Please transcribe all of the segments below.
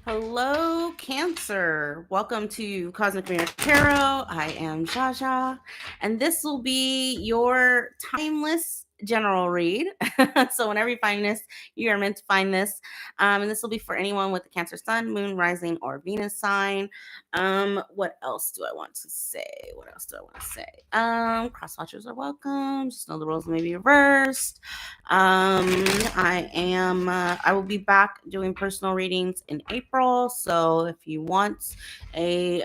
Hello, Cancer. Welcome to Cosmic Mirror Tarot. I am Jaja, and this will be your timeless general read. So, whenever you find this, you are meant to find this. And this will be for anyone with the Cancer Sun, Moon, Rising, or Venus sign. What else do I want to say? Cross watchers are welcome. Just know the roles may be reversed. I will be back doing personal readings in April. So if you want a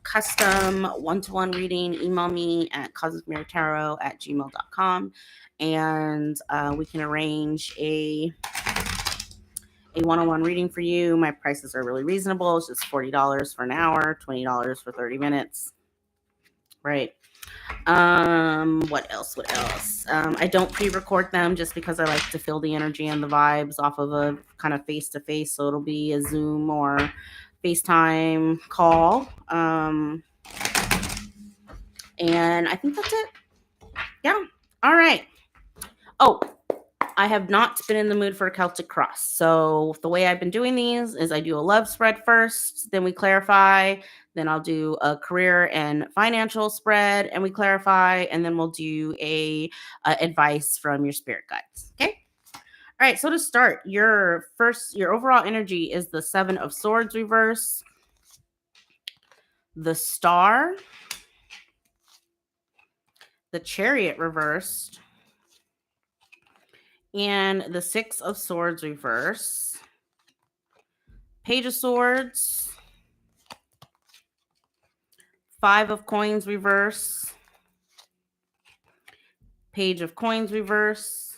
custom one-to-one reading, email me at cosmicmirrortarot@gmail.com and we can arrange a one-on-one reading for you. My prices are really reasonable. It's just $40 for an hour, $20 for 30 minutes. Right. What else? I don't pre-record them just because I like to feel the energy and the vibes off of a kind of face-to-face. So it'll be a Zoom or FaceTime call. And I think that's it. Yeah. All right. Oh, I have not been in the mood for a Celtic cross. So the way I've been doing these is I do a love spread first, then we clarify, then I'll do a career and financial spread and we clarify, and then we'll do a advice from your spirit guides. Okay. All right. So to start, your overall energy is the 7 of Swords reverse, the Star, the Chariot reversed, and the 6 of Swords reverse, Page of Swords, 5 of Coins reverse, Page of Coins reverse,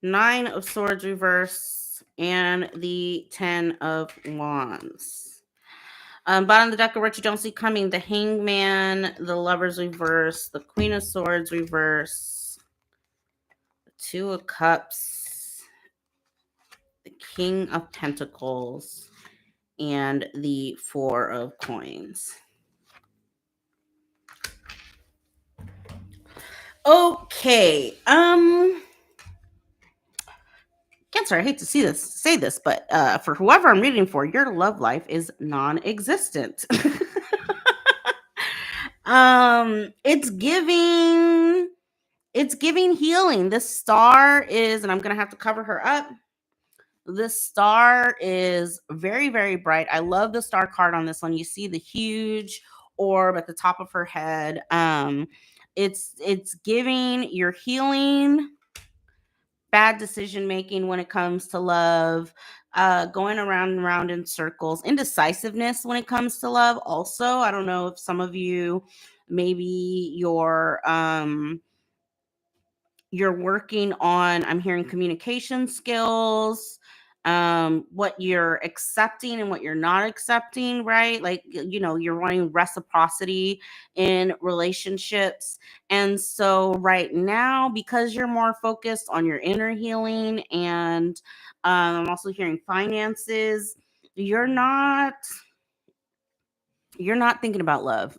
9 of Swords reverse, and the 10 of Wands. Bottom of the deck of what you don't see coming, the Hangman, the Lovers reverse, the Queen of Swords reverse, the 2 of Cups, the King of Pentacles, and the 4 of Coins. Okay. Cancer, I hate to say this, but for whoever I'm reading for, your love life is non-existent. It's giving healing. This star is, and I'm gonna have to cover her up. This star is very, very bright. I love the star card on this one. You see the huge orb at the top of her head. It's giving your healing, bad decision making when it comes to love, going around and around in circles, indecisiveness when it comes to love. Also, I don't know if some of you, maybe you're working on, I'm hearing communication skills, what you're accepting and what you're not accepting, right? Like, you're wanting reciprocity in relationships. And so right now, because you're more focused on your inner healing and I'm also hearing finances, you're not thinking about love.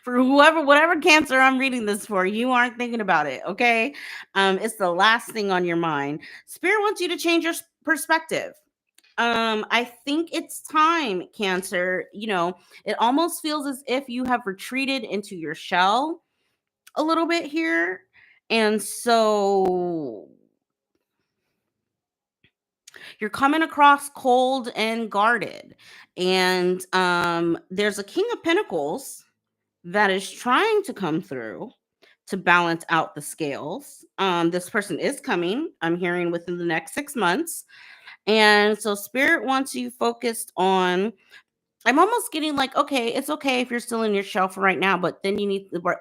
For whatever Cancer I'm reading this for, you aren't thinking about it. Okay. It's the last thing on your mind. Spirit wants you to change your perspective. I think it's time, Cancer. It almost feels as if you have retreated into your shell a little bit here. And so you're coming across cold and guarded. And there's a King of Pentacles that is trying to come through to balance out the scales. This person is coming, I'm hearing, within the next 6 months. And so Spirit wants you focused on, I'm almost getting like, okay, it's okay if you're still in your shell for right now, but then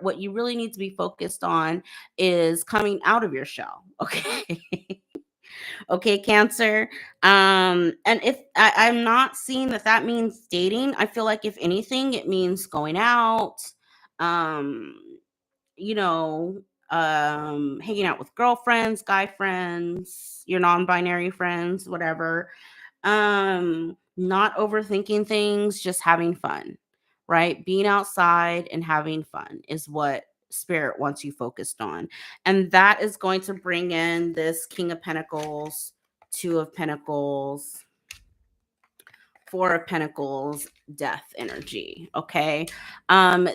what you really need to be focused on is coming out of your shell. Okay. Okay, Cancer. And if I'm not seeing that means dating, I feel like if anything, it means going out, um, you know, hanging out with girlfriends, guy friends, your non-binary friends, whatever. Not overthinking things, just having fun, right? Being outside and having fun is what Spirit wants you focused on. And that is going to bring in this King of Pentacles, 2 of Pentacles, Four of Pentacles, death energy. Okay.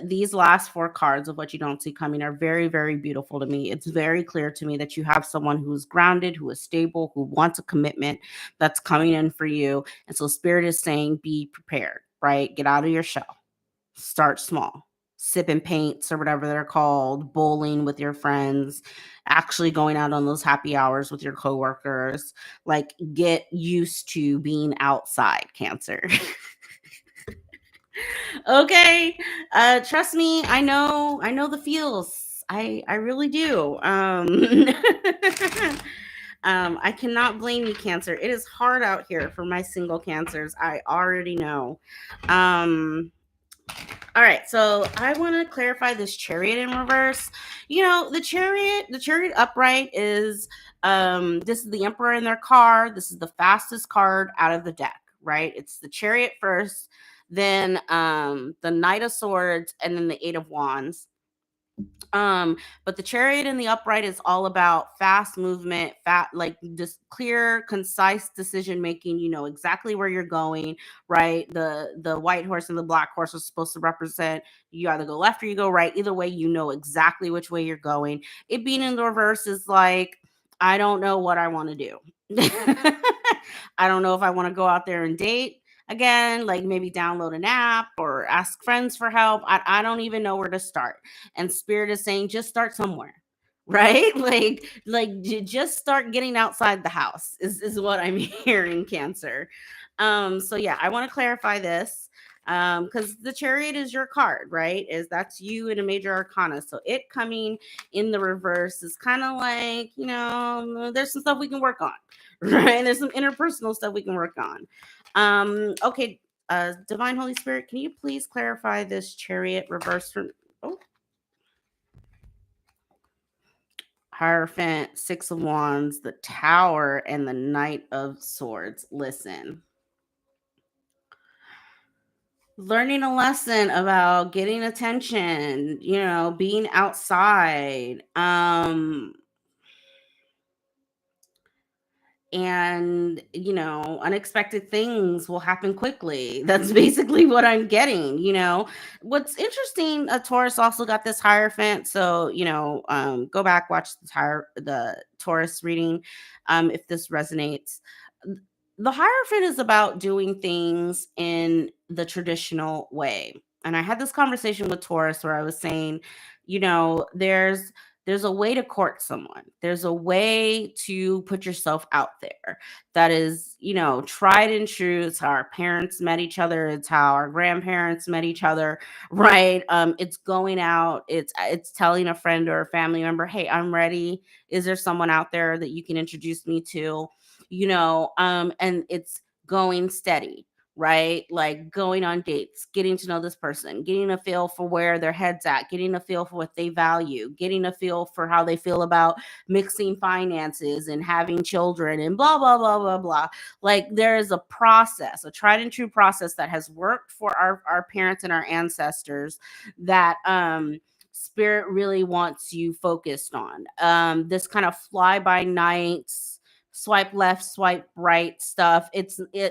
These last four cards of what you don't see coming are very, very beautiful to me. It's very clear to me that you have someone who is grounded, who is stable, who wants a commitment that's coming in for you. And so Spirit is saying, be prepared, right? Get out of your shell. Start small. Sipping paints or whatever they're called, bowling with your friends, actually going out on those happy hours with your coworkers. Like, get used to being outside, Cancer. Okay. Trust me, I know the feels. I really do. I cannot blame you, Cancer. It is hard out here for my single Cancers. I already know. All right, so I want to clarify this Chariot in reverse. The Chariot upright is this is the Emperor in their card. This is the fastest card out of the deck, right? It's the Chariot first, then the Knight of Swords, and then the Eight of Wands. But the Chariot in the upright is all about fast movement, like just clear, concise decision making. You know exactly where you're going, right? The white horse and the black horse are supposed to represent you either go left or you go right. Either way, you know exactly which way you're going. It being in the reverse is like, I don't know what I want to do. I don't know if I want to go out there and date again, like maybe download an app or ask friends for help. I don't even know where to start. And Spirit is saying, just start somewhere. Right? Just start getting outside the house is what I'm hearing, Cancer. So yeah, I want to clarify this. Because the Chariot is your card, right? That's you in a major arcana. So it coming in the reverse is kind of like, there's some stuff we can work on, right? There's some interpersonal stuff we can work on. Okay, Divine Holy Spirit, can you please clarify this Chariot reverse from Hierophant, Six of Wands, the Tower, and the Knight of Swords? Listen. Learning a lesson about getting attention, being outside. And unexpected things will happen quickly. That's basically what I'm getting. What's interesting, Taurus also got this Hierophant, so go back, watch the Taurus reading, if this resonates. The Hierophant is about doing things in the traditional way. And I had this conversation with Taurus where I was saying, there's a way to court someone. There's a way to put yourself out there that is, tried and true. It's how our parents met each other. It's how our grandparents met each other, right? It's going out. It's telling a friend or a family member, hey, I'm ready. Is there someone out there that you can introduce me to? And it's going steady, right? Like going on dates, getting to know this person, getting a feel for where their head's at, getting a feel for what they value, getting a feel for how they feel about mixing finances and having children and blah, blah, blah, blah, blah. Like there is a process, a tried and true process that has worked for our parents and our ancestors that, Spirit really wants you focused on. This kind of fly by nights, swipe left, swipe right stuff.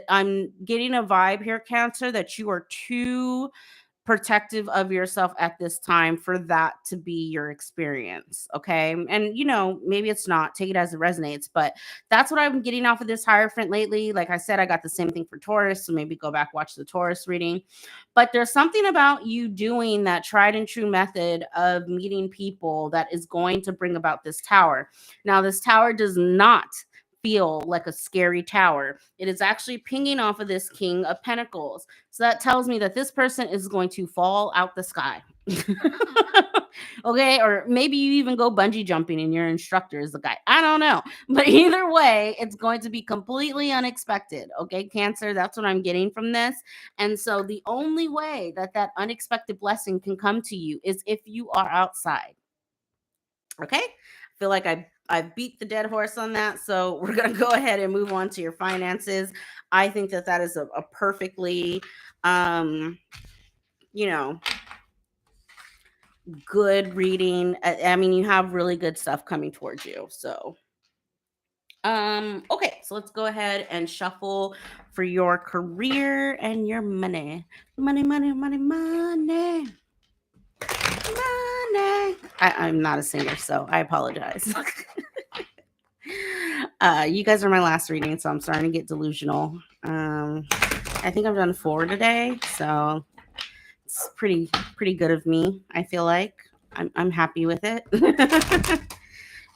I'm getting a vibe here, Cancer, that you are too protective of yourself at this time for that to be your experience. Okay. And maybe it's not, take it as it resonates, but that's what I'm getting off of this Hierophant lately. Like I said, I got the same thing for Taurus. So maybe go back, watch the Taurus reading. But there's something about you doing that tried and true method of meeting people that is going to bring about this tower. Now, this tower does not feel like a scary tower. It is actually pinging off of this King of Pentacles. So that tells me that this person is going to fall out the sky. Okay, or maybe you even go bungee jumping and your instructor is the guy. I don't know. But either way, it's going to be completely unexpected. Okay, Cancer, that's what I'm getting from this. And so the only way that unexpected blessing can come to you is if you are outside. Okay? I feel like I beat the dead horse on that. So we're going to go ahead and move on to your finances. I think that is a perfectly, good reading. I mean, you have really good stuff coming towards you. So Okay, so let's go ahead and shuffle for your career and your money. Money, money, money, money. Money. I'm not a singer, so I apologize. You guys are my last reading, so I'm starting to get delusional. I think I've done 4 today, so it's pretty good of me. I feel like I'm happy with it.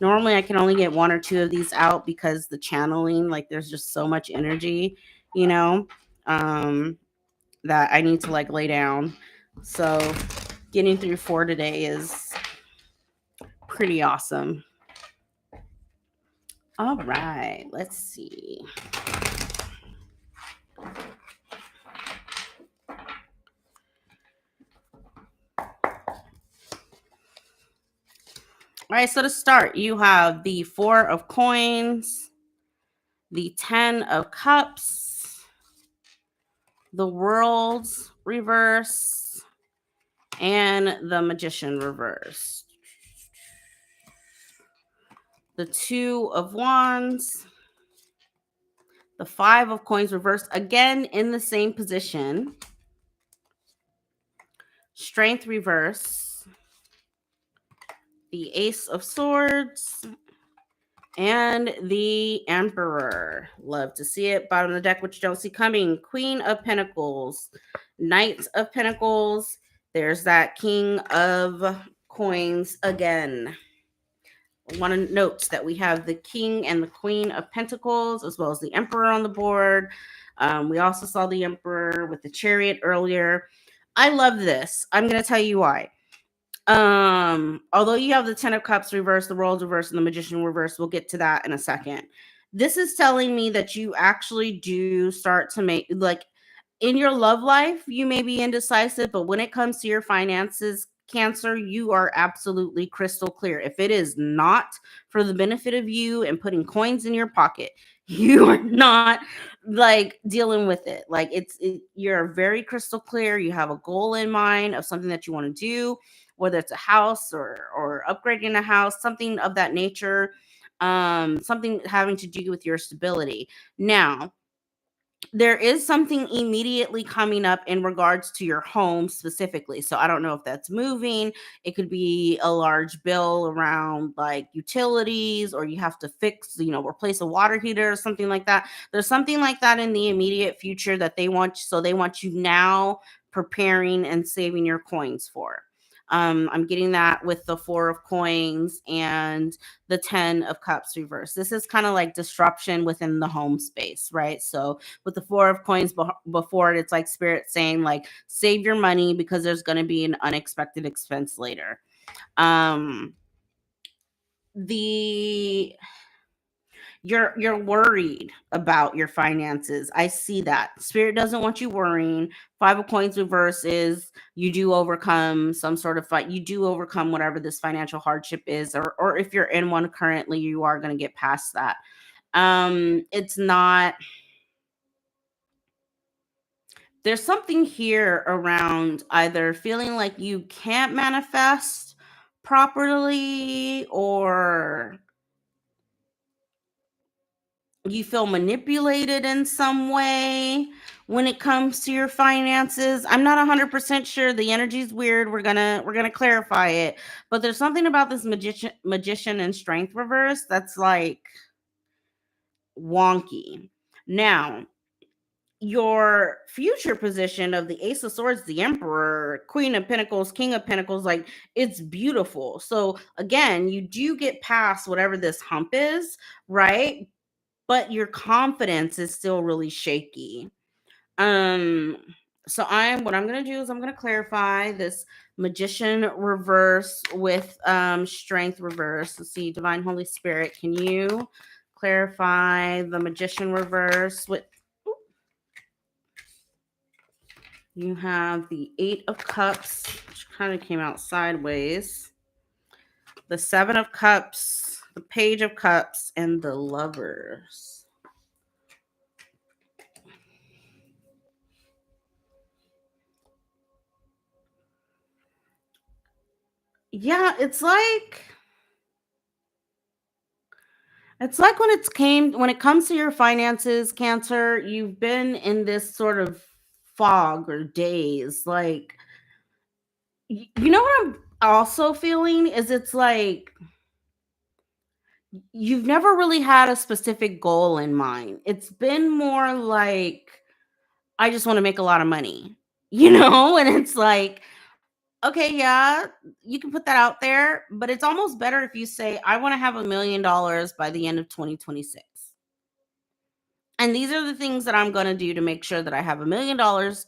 Normally, I can only get 1 or 2 of these out because the channeling, like, there's just so much energy, you know, that I need to like lay down. So getting through 4 today is pretty awesome. All right, let's see. All right, so to start, you have the 4 of coins, the 10 of cups, the world's reverse, and the magician reverse. The 2 of wands, the 5 of coins reversed, again in the same position, strength reverse, the ace of swords, and the emperor. Love to see it. Bottom of the deck, which you don't see coming. Queen of pentacles, knight of pentacles. There's that king of coins again. I want to note that we have the king and the queen of pentacles, as well as the emperor on the board. We also saw the emperor with the chariot earlier. I love this. I'm going to tell you why. Although you have the 10 of cups reversed, the world reversed, and the magician reversed, we'll get to that in a second. This is telling me that you actually do start to make, like, in your love life, you may be indecisive, but when it comes to your finances, Cancer, you are absolutely crystal clear. If it is not for the benefit of you and putting coins in your pocket, you are not like dealing with it. Like you're very crystal clear. You have a goal in mind of something that you want to do, whether it's a house or upgrading a house, something of that nature, something having to do with your stability. Now, there is something immediately coming up in regards to your home specifically. So I don't know if that's moving. It could be a large bill around like utilities, or you have to fix, replace a water heater or something like that. There's something like that in the immediate future that they want. So they want you now preparing and saving your coins for. I'm getting that with the 4 of coins and the 10 of cups reverse. This is kind of like disruption within the home space, right? So with the 4 of coins before it, it's like spirit saying like, save your money because there's going to be an unexpected expense later. The you're worried about your finances. I see that. Spirit doesn't want you worrying. 5 of coins reverse is you do overcome some sort of fight. You do overcome whatever this financial hardship is, or if you're in one currently, you are going to get past that. It's not, there's something here around either feeling like you can't manifest properly, or you feel manipulated in some way when it comes to your finances. I'm not 100% sure. The energy's weird. We're gonna clarify it. But there's something about this magician and strength reverse that's like wonky. Now, your future position of the ace of swords, the emperor, queen of pentacles, king of pentacles, like, it's beautiful. So again, you do get past whatever this hump is, right? But your confidence is still really shaky. um so what I'm going to do is I'm going to clarify this magician reverse with strength reverse. Let's see, divine holy spirit, can you clarify the magician reverse with, you have the 8 of cups, which kind of came out sideways, the 7 of cups, the page of cups, and the lovers. Yeah, it's like, It's like when it comes to your finances, Cancer, you've been in this sort of fog or daze. Like, you know what I'm also feeling is it's like you've never really had a specific goal in mind. It's been more like I just want to make a lot of money, and it's like, okay, yeah, you can put that out there, but it's almost better if you say, I want to have $1 million by the end of 2026. And these are the things that I'm going to do to make sure that I have $1 million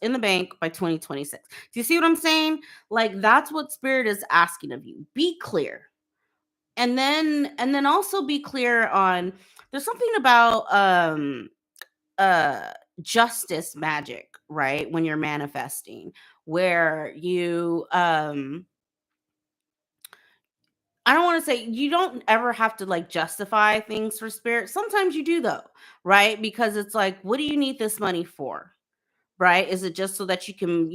in the bank by 2026. Do you see what I'm saying? Like, that's what spirit is asking of you. Be clear. And then also be clear on there's something about uh justice magic, right? When you're manifesting, where you I don't want to say you don't ever have to like justify things for spirit. Sometimes you do though, right? Because it's like, what do you need this money for? Right? Is it just so that you can,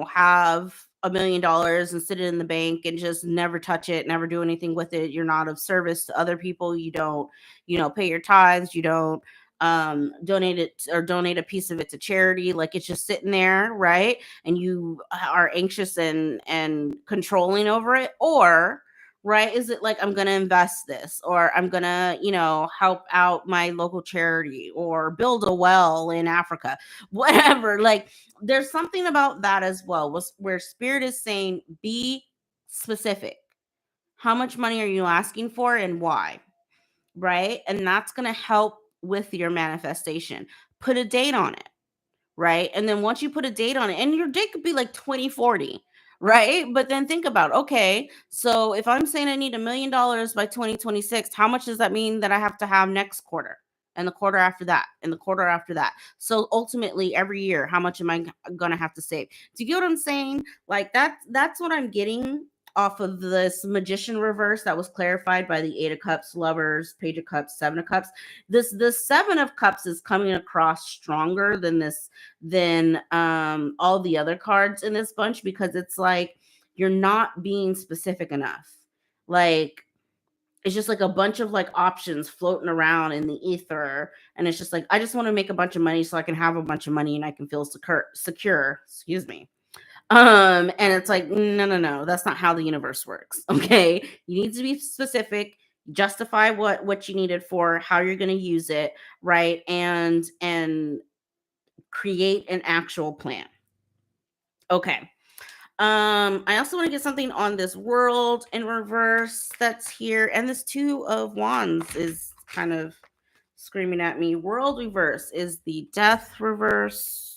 have $1 million and sit it in the bank and just never touch it, never do anything with it? You're not of service to other people. You don't, pay your tithes. You don't donate it or donate a piece of it to charity. Like it's just sitting there, right? And you are anxious and controlling over it, or right? Is it like I'm gonna invest this, or I'm gonna, help out my local charity, or build a well in Africa, whatever. Like there's something about that as well, where spirit is saying, be specific. How much money are you asking for and why? Right? And that's going to help with your manifestation. Put a date on it, right? And then once you put a date on it, and your date could be like 2040, right? But then think about, okay, so if I'm saying I need $1 million by 2026, how much does that mean that I have to have next quarter? And the quarter after that, and the quarter after that. So ultimately, every year, how much am I gonna have to save? Do you get what I'm saying? Like that's what I'm getting off of this magician reverse that was clarified by the Eight of Cups, Lovers, Page of Cups, Seven of Cups. This Seven of Cups is coming across stronger than all the other cards in this bunch, because it's like you're not being specific enough. Like it's just like a bunch of like options floating around in the ether, and it's just like, I just want to make a bunch of money so I can have a bunch of money and I can feel secure, excuse me. And it's like, no, no, no, that's not how the universe works. Okay. You need to be specific, justify what you need it for, how you're going to use it, right? And create an actual plan. Okay. I also want to get something on this world in reverse that's here. And this Two of Wands is kind of screaming at me. World reverse is the Death reverse,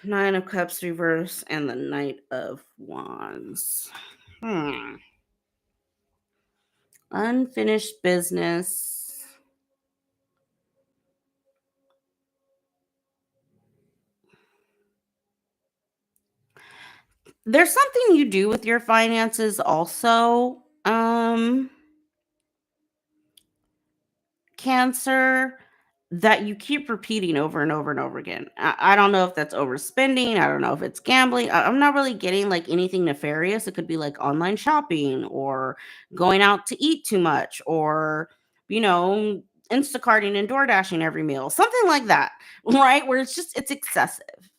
Nine of Cups reverse, and the Knight of Wands. Unfinished business. There's something you do with your finances also. Cancer, that you keep repeating over and over and over again. I don't know if that's overspending. I don't know if it's gambling. I'm not really getting like anything nefarious. It could be like online shopping, or going out to eat too much, or, you know, Instacarting and door dashing every meal, something like that, right? Where it's excessive.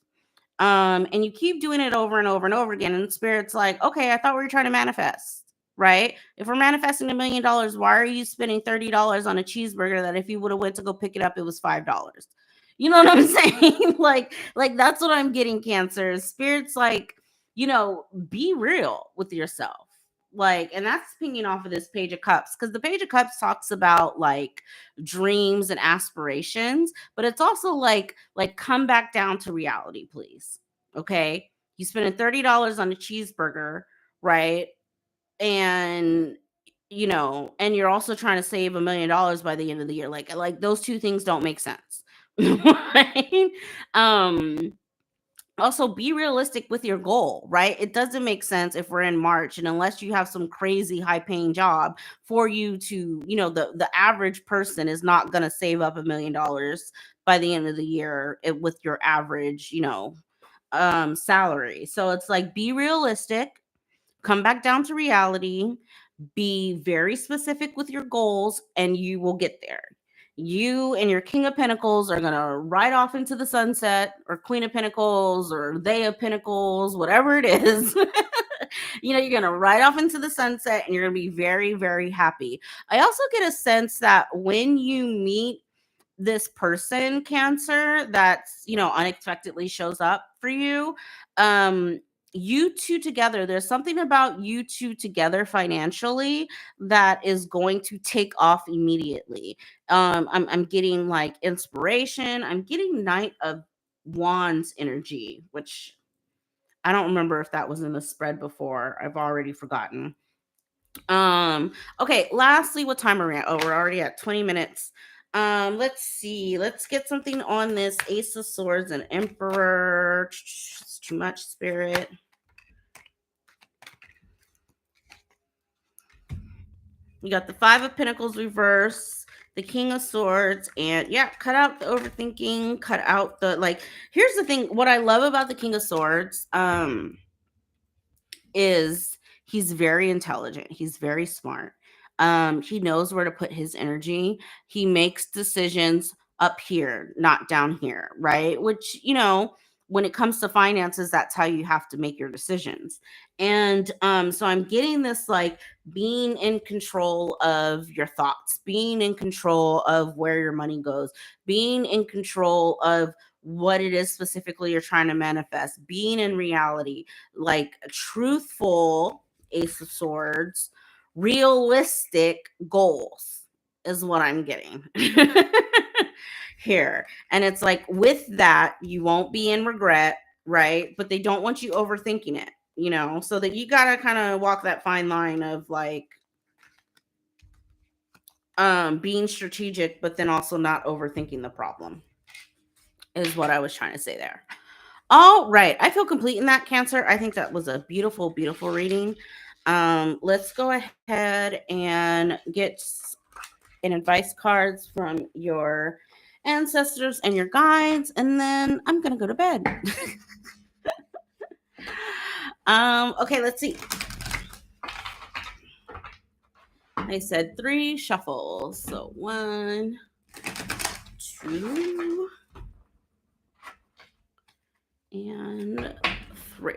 And you keep doing it over and over and over again. And spirit's like, okay, I thought we were trying to manifest, right? If we're manifesting $1 million, why are you spending $30 on a cheeseburger that if you would have went to go pick it up, it was $5? You know what I'm saying? Like that's what I'm getting, Cancer. Spirit's like, be real with yourself. Like, and that's pinging off of this Page of Cups, because the Page of Cups talks about like dreams and aspirations, but it's also like come back down to reality, please. Okay. You spending $30 on a cheeseburger, right? And and you're also trying to save $1 million by the end of the year. Like those two things don't make sense. Right? Um Also, be realistic with your goal, right? It doesn't make sense if we're in March, and unless you have some crazy high paying job, for you to, the average person is not going to save up $1 million by the end of the year, with your average, salary. So it's like, be realistic, come back down to reality, Be very specific with your goals and you will get there. You and your King of Pentacles are going to ride off into the sunset, or Queen of Pentacles, or They of Pentacles, whatever it is. You're going to ride off into the sunset and you're going to be very, very happy. I also get a sense that when you meet this person, Cancer, that's unexpectedly shows up for you, you two together, there's something about you two together financially that is going to take off immediately. I'm getting like inspiration. I'm getting Knight of Wands energy, which I don't remember if that was in the spread before. I've already forgotten. Okay, lastly, what time are we at? Oh, we're already at 20 minutes. Let's see. Let's get something on this Ace of Swords and Emperor. It's too much, Spirit. You got the Five of Pentacles reverse, the King of Swords, and yeah, cut out the overthinking, cut out the here's the thing. What I love about the King of Swords, is he's very intelligent. He's very smart. He knows where to put his energy. He makes decisions up here, not down here, right? Which, when it comes to finances, that's how you have to make your decisions. And so I'm getting this being in control of your thoughts, being in control of where your money goes, being in control of what it is specifically you're trying to manifest, being in reality, like truthful Ace of Swords, realistic goals is what I'm getting here. And it's like with that, you won't be in regret, right? But they don't want you overthinking it, so that you got to kind of walk that fine line of being strategic, but then also not overthinking the problem is what I was trying to say there. All right. I feel complete in that, Cancer. I think that was a beautiful, beautiful reading. Let's go ahead and get an advice cards from your ancestors and your guides, and then I'm going to go to bed. Okay, let's see. I said 3 shuffles. So 1, 2, and 3.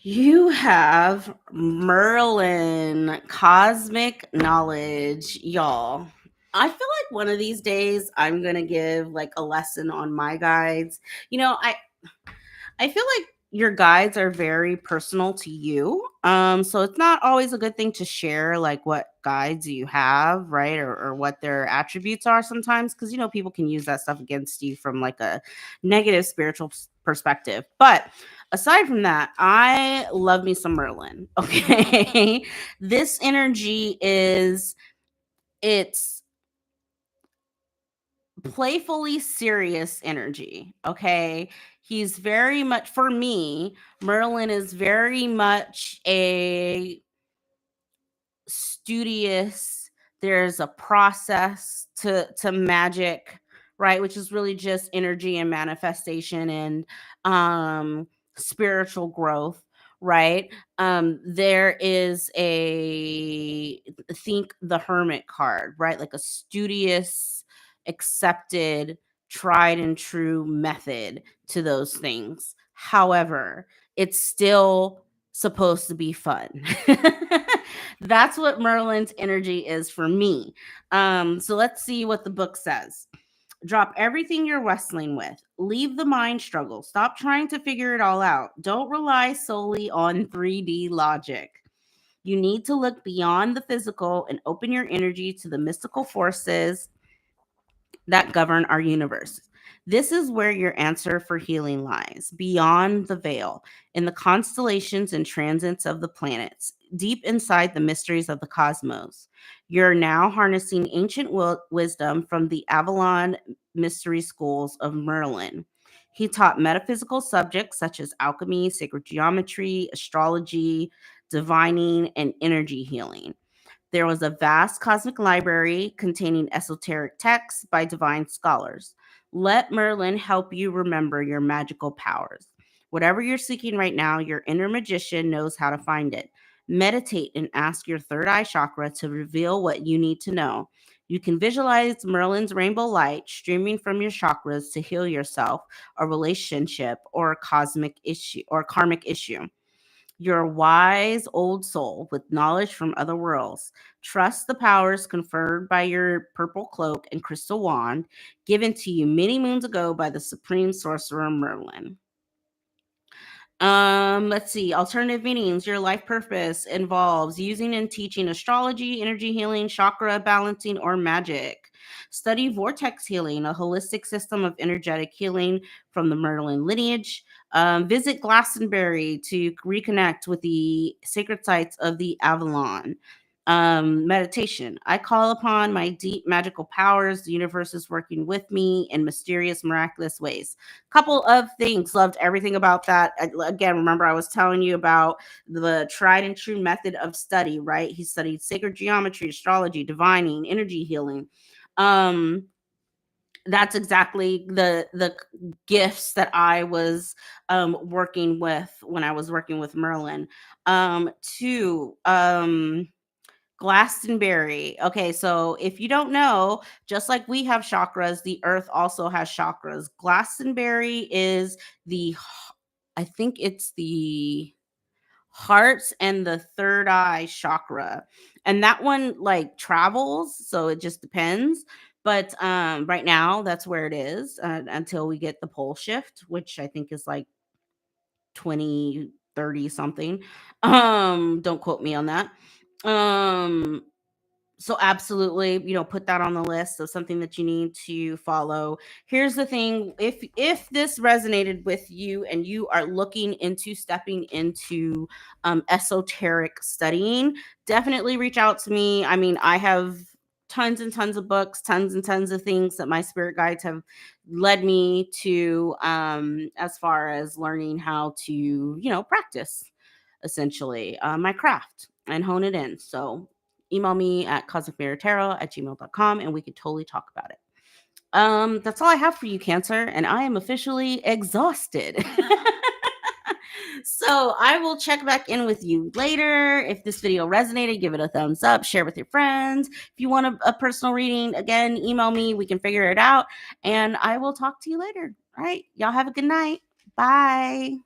You have Merlin, cosmic knowledge, y'all. I feel like one of these days I'm going to give a lesson on my guides. I feel like your guides are very personal to you. So it's not always a good thing to share what guides you have, right? Or what their attributes are sometimes, because people can use that stuff against you from a negative spiritual perspective. But aside from that, I love me some Merlin. Okay. This energy it's playfully serious energy. Okay. He's very much, for me, Merlin is very much a studious. There's a process to magic, right? Which is really just energy and manifestation and spiritual growth, right? There is think the Hermit card, right? Like a studious, accepted, tried and true method to those things. However, it's still supposed to be fun. That's what Merlin's energy is for me. So let's see what the book says. Drop everything you're wrestling with. Leave the mind struggle. Stop trying to figure it all out. Don't rely solely on 3D logic. You need to look beyond the physical and open your energy to the mystical forces that govern our universe. This is where your answer for healing lies, beyond the veil, in the constellations and transits of the planets, deep inside the mysteries of the cosmos. You're now harnessing ancient wisdom from the Avalon mystery schools of Merlin. He taught metaphysical subjects such as alchemy, sacred geometry, astrology, divining, and energy healing. There was a vast cosmic library containing esoteric texts by divine scholars. Let Merlin help you remember your magical powers. Whatever you're seeking right now, your inner magician knows how to find it. Meditate and ask your third eye chakra to reveal what you need to know. You can visualize Merlin's rainbow light streaming from your chakras to heal yourself, a relationship, or a cosmic issue or karmic issue. You're a wise old soul with knowledge from other worlds. Trust the powers conferred by your purple cloak and crystal wand, given to you many moons ago by the supreme sorcerer Merlin. Let's see. Alternative meanings. Your life purpose involves using and teaching astrology, energy healing, chakra balancing, or magic. Study vortex healing, a holistic system of energetic healing from the Merlin lineage. Visit Glastonbury to reconnect with the sacred sites of the Avalon. Meditation. I call upon my deep magical powers. The universe is working with me in mysterious, miraculous ways. Couple of things. Loved everything about that. Again, remember I was telling you about the tried and true method of study, right? He studied sacred geometry, astrology, divining, energy healing. That's exactly the gifts that I was working with when I was working with Merlin. Two, Glastonbury. Okay, so if you don't know, just like we have chakras, the earth also has chakras. Glastonbury is I think it's the heart and the third eye chakra. And that one like travels, so it just depends. But right now, that's where it is until we get the pole shift, which I think is like 2030 something. Don't quote me on that. Um, so absolutely, put that on the list of something that you need to follow. Here's the thing, if this resonated with you and you are looking into stepping into esoteric studying, definitely reach out to me. I mean, I have tons and tons of books, tons and tons of things that my spirit guides have led me to, as far as learning how to practice essentially my craft and hone it in. So email me at cosmicmirrortarot@gmail.com and we could totally talk about it. That's all I have for you, Cancer, and I am officially exhausted. So I will check back in with you later. If this video resonated, give it a thumbs up, share with your friends. If you want a personal reading, again, email me. We can figure it out. And I will talk to you later. All right. Y'all have a good night. Bye.